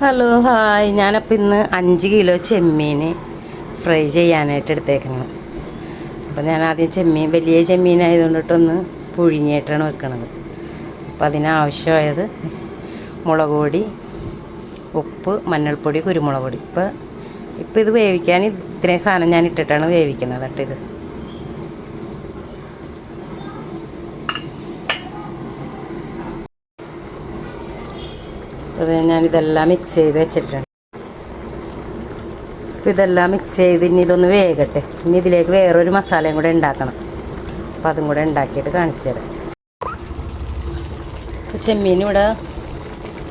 Hello hi, ഞാനപ്പോൾ ഇന്ന് 5 kilo ചെമ്മീൻ fry ചെയ്യാനായിട്ട് എടുത്തേക്കണം. അപ്പോൾ ഞാൻ ആദ്യം വലിയ ചെമ്മീനായതുകൊണ്ടിട്ടൊന്ന് പുഴുങ്ങിയിട്ടാണ് വെക്കണത്. അപ്പോൾ അതിനാവശ്യമായത് മുളക് പൊടി, ഉപ്പ്, മഞ്ഞൾപ്പൊടി, കുരുമുളക് പൊടി. ഇപ്പോൾ ഇത് വേവിക്കാൻ ഇത്രയും സാധനം ഞാൻ ഇട്ടിട്ടാണ് വേവിക്കുന്നത് കേട്ടോ. ഇത് അത് ഞാനിതെല്ലാം മിക്സ് ചെയ്ത് വെച്ചിട്ടുണ്ട്. അപ്പോൾ ഇതെല്ലാം മിക്സ് ചെയ്ത് ഇനി ഇതൊന്ന് വേകട്ടെ. ഇനി ഇതിലേക്ക് വേറൊരു മസാലയും കൂടെ ഉണ്ടാക്കണം. അപ്പോൾ അതും കൂടെ ഉണ്ടാക്കിയിട്ട് കാണിച്ചു തരാം. ചെമ്മീൻ ഇവിടെ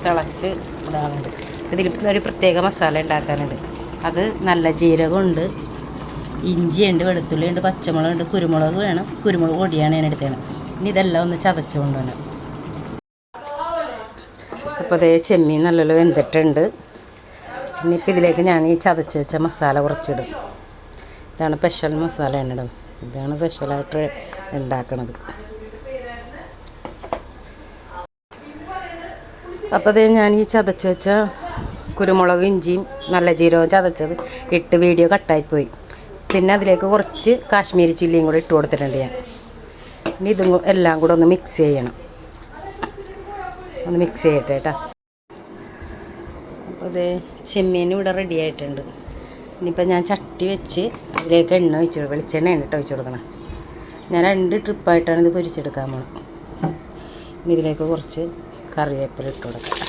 തിളച്ച് ഇടാറുണ്ട്. ഇതിൽ ഒരു പ്രത്യേക മസാല ഉണ്ടാക്കാനുണ്ട്. അത് നല്ല ജീരകമുണ്ട്, ഇഞ്ചിയുണ്ട്, വെളുത്തുള്ളിയുണ്ട്, പച്ചമുളകുണ്ട്, കുരുമുളക് വേണം. കുരുമുളക് പൊടിയാണ് ഞാൻ എടുത്തത്. ഇനി ഇതെല്ലാം ഒന്ന് ചതച്ച് കൊണ്ടുവരണം. അപ്പോൾ അതേ ചെമ്മീൻ നല്ലപോലെ വെന്തിട്ടുണ്ട്. ഇനിയിപ്പോൾ ഇതിലേക്ക് ഞാൻ ഈ ചതച്ച് വെച്ച മസാല കുറച്ചിടും. ഇതാണ് സ്പെഷ്യൽ മസാലയാണ് ഇടും. ഇതാണ് സ്പെഷ്യലായിട്ട് ഉണ്ടാക്കണത്. അപ്പോൾ അതേ ഞാൻ ഈ ചതച്ച് വെച്ച കുരുമുളകും ഇഞ്ചിയും നല്ല ജീരകവും ചതച്ചത് ഇട്ട് വീഡിയോ കട്ടായിപ്പോയി. പിന്നെ അതിലേക്ക് കുറച്ച് കാശ്മീരി ചില്ലിയും കൂടി ഇട്ട് കൊടുത്തിട്ടുണ്ട് ഞാൻ. ഇനി ഇതും എല്ലാം കൂടെ ഒന്ന് മിക്സ് ചെയ്യണം. ഒന്ന് മിക്സ് ചെയ്യട്ടെ കേട്ടോ. അപ്പോൾ ഇത് ചെമ്മീൻ ഇവിടെ റെഡി ആയിട്ടുണ്ട്. ഇനിയിപ്പോൾ ഞാൻ ചട്ടി വെച്ച് അതിലേക്ക് എണ്ണ ഒഴിച്ച് വെളിച്ചെണ്ണയാണ് ഇട്ട് ഒഴിച്ച് കൊടുക്കണം. ഞാൻ 2 ട്രിപ്പായിട്ടാണ് ഇത് പൊരിച്ചെടുക്കാൻ പോകുന്നത്. ഇനി ഇതിലേക്ക് കുറച്ച് കറിവേപ്പില ഇട്ട് കൊടുക്കാം.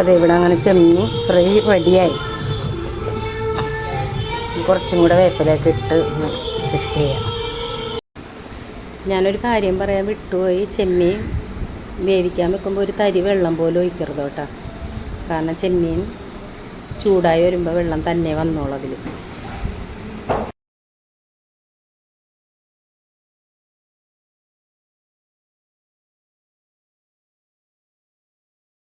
അപ്പോൾ ഇവിടെ അങ്ങനെ ചെമ്മീൻ ഫ്രൈ റെഡിയായി. കുറച്ചും കൂടെ വേപ്പിലേക്ക് ഇട്ട് സെറ്റ് ചെയ്യാം. ഞാനൊരു കാര്യം പറയാൻ വിട്ടുപോയി. ചെമ്മീൻ വേവിക്കാൻ വെക്കുമ്പോൾ ഒരു തരി വെള്ളം പോലും ഒഴിക്കരുത് കേട്ടോ. കാരണം ചെമ്മീൻ ചൂടായി വരുമ്പോൾ വെള്ളം തന്നെ വന്നോളൂ അതിൽ.